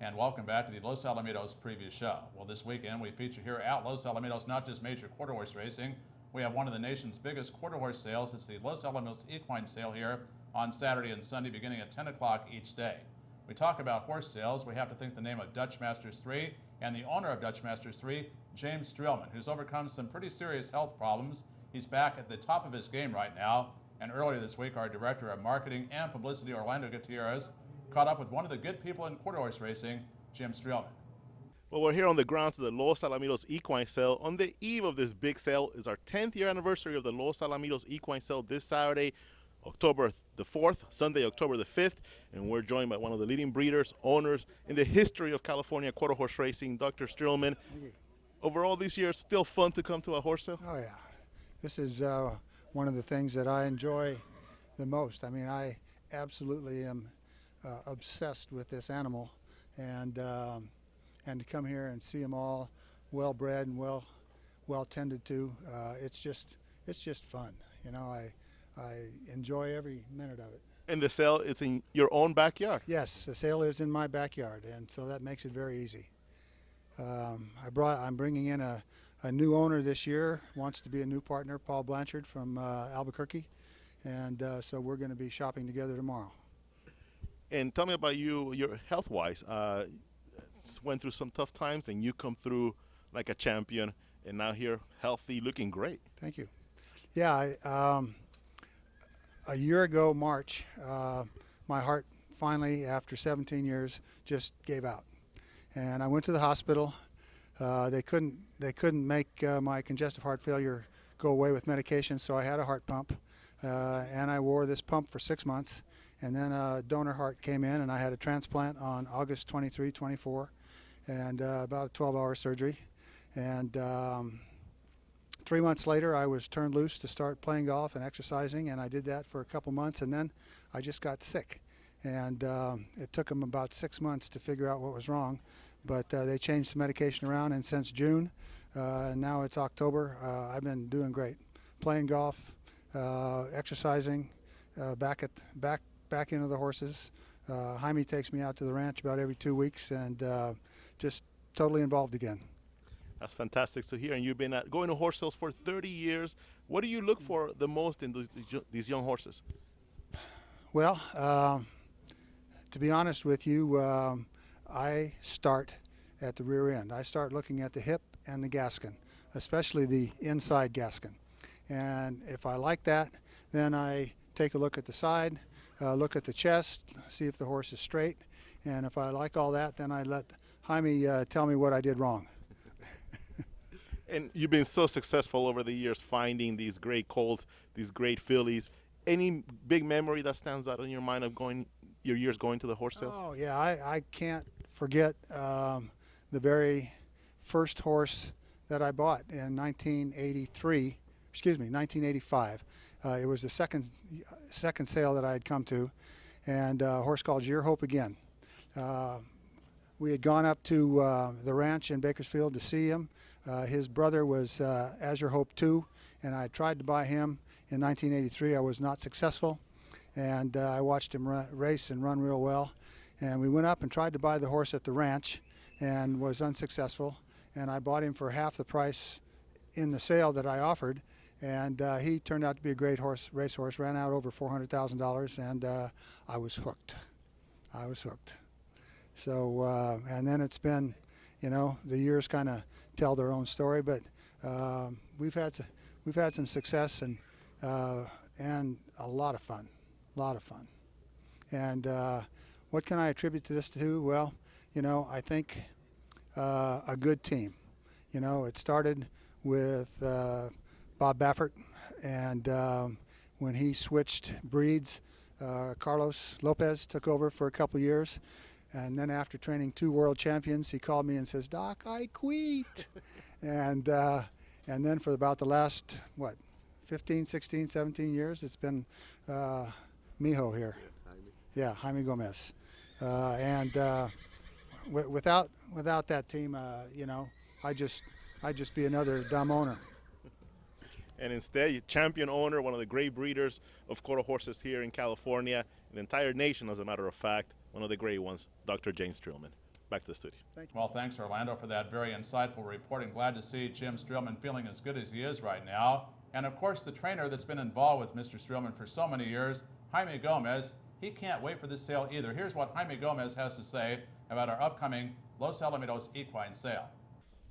And welcome back to the Los Alamitos preview show. Well, this weekend we feature here at Los Alamitos not just major quarter horse racing. We have one of the nation's biggest quarter horse sales. It's the Los Alamitos Equine Sale here on Saturday and Sunday beginning at 10 o'clock each day. We talk about horse sales. We have to think the name of Dutch Masters 3 and the owner of Dutch Masters 3, James Streelman, who's overcome some pretty serious health problems. He's back at the top of his game right now. And earlier this week, our director of marketing and publicity, Orlando Gutierrez, caught up with one of the good people in quarter horse racing, Jim Streelman. Well, we're here on the grounds of the Los Alamitos Equine Sale. On the eve of this big sale is our 10th year anniversary of the Los Alamitos Equine Sale this Saturday, October the 4th, Sunday, October the 5th. And we're joined by one of the leading breeders, owners in the history of California quarter horse racing, Dr. Streelman. Over all these years, still fun to come to a horse sale? Oh, yeah. This is one of the things that I enjoy the most. I mean, I absolutely am obsessed with this animal, and to come here and see them all well bred and well tended to, it's just fun. You know, I enjoy every minute of it. And the sale, it's in your own backyard? Yes, the sale is in my backyard, and so that makes it very easy. I'm bringing in a new owner this year, wants to be a new partner, Paul Blanchard from Albuquerque, and so we're going to be shopping together tomorrow. And tell me about you, your health-wise. Went through some tough times, and you come through like a champion, and now here, healthy, looking great. Thank you. Yeah, a year ago, March, my heart finally, after 17 years, just gave out, and I went to the hospital. They couldn't make my congestive heart failure go away with medication, so I had a heart pump, and I wore this pump for 6 months. And then a donor heart came in, and I had a transplant on August 23, 24, and about a 12-hour surgery. And 3 months later, I was turned loose to start playing golf and exercising, and I did that for a couple months, and then I just got sick. And it took them about 6 months to figure out what was wrong, but they changed the medication around, and since June, and now it's October, I've been doing great. Playing golf, exercising, back into the horses. Jaime takes me out to the ranch about every 2 weeks, and just totally involved again. That's fantastic to hear. And you've been going to horse sales for 30 years. What do you look for the most in these young horses? Well, to be honest with you, I start at the rear end. I start looking at the hip and the gaskin, especially the inside gaskin. And if I like that, then I take a look at the side, look at the chest, see if the horse is straight, and if I like all that, then I let Jaime tell me what I did wrong. And you've been so successful over the years finding these great colts, these great fillies. Any big memory that stands out in your mind of your years going to the horse sales? Oh yeah, I can't forget the very first horse that I bought in 1985. It was the second sale that I had come to, and a horse called Your Hope Again. We had gone up to the ranch in Bakersfield to see him. His brother was As Your Hope 2, and I tried to buy him in 1983. I was not successful, and I watched him race and run real well. And we went up and tried to buy the horse at the ranch and was unsuccessful. And I bought him for half the price in the sale that I offered. And he turned out to be a great racehorse, ran out over $400,000, and I was hooked. So, and then it's been, you know, the years kind of tell their own story, but we've had some success and a lot of fun. And what can I attribute this to? Well, you know, I think a good team. You know, it started with Bob Baffert, and when he switched breeds, Carlos Lopez took over for a couple years, and then after training 2 world champions, he called me and says, "Doc, I quit." and then for about the last 15, 16, 17 years, it's been Mijo here. Yeah, Jaime Gomez. Without that team, you know, I'd just be another dumb owner. And instead, you champion owner, one of the great breeders of quarter horses here in California, the entire nation, as a matter of fact, one of the great ones, Dr. James Streelman. back to the studio. Thank you. Well, thanks, Orlando, for that very insightful reporting. Glad to see Jim Streelman feeling as good as he is right now. And, of course, the trainer that's been involved with Mr. Streelman for so many years, Jaime Gomez, he can't wait for this sale either. Here's what Jaime Gomez has to say about our upcoming Los Alamitos Equine Sale.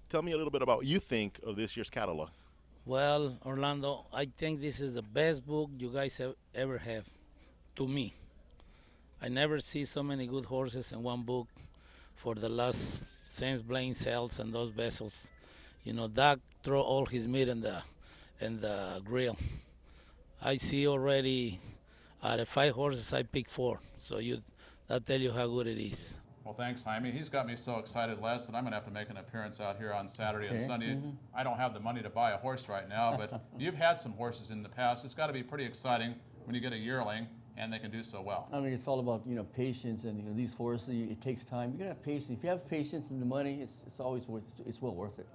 Tell me a little bit about what you think of this year's catalog. Well, Orlando, I think this is the best book you guys have ever have, to me. I never see so many good horses in one book for the last since Blaine Sales and those vessels. You know, Doc throw all his meat in the grill. I see already out of 5 horses, I pick 4. So that tell you how good it is. Well, thanks, Jaime. He's got me so excited, Les, that I'm going to have to make an appearance out here on Saturday and Sunday. I don't have the money to buy a horse right now, but you've had some horses in the past. It's got to be pretty exciting when you get a yearling and they can do so well. I mean, it's all about, patience, and these horses, it takes time. You gotta have patience. If you have patience and the money, it's always well worth it.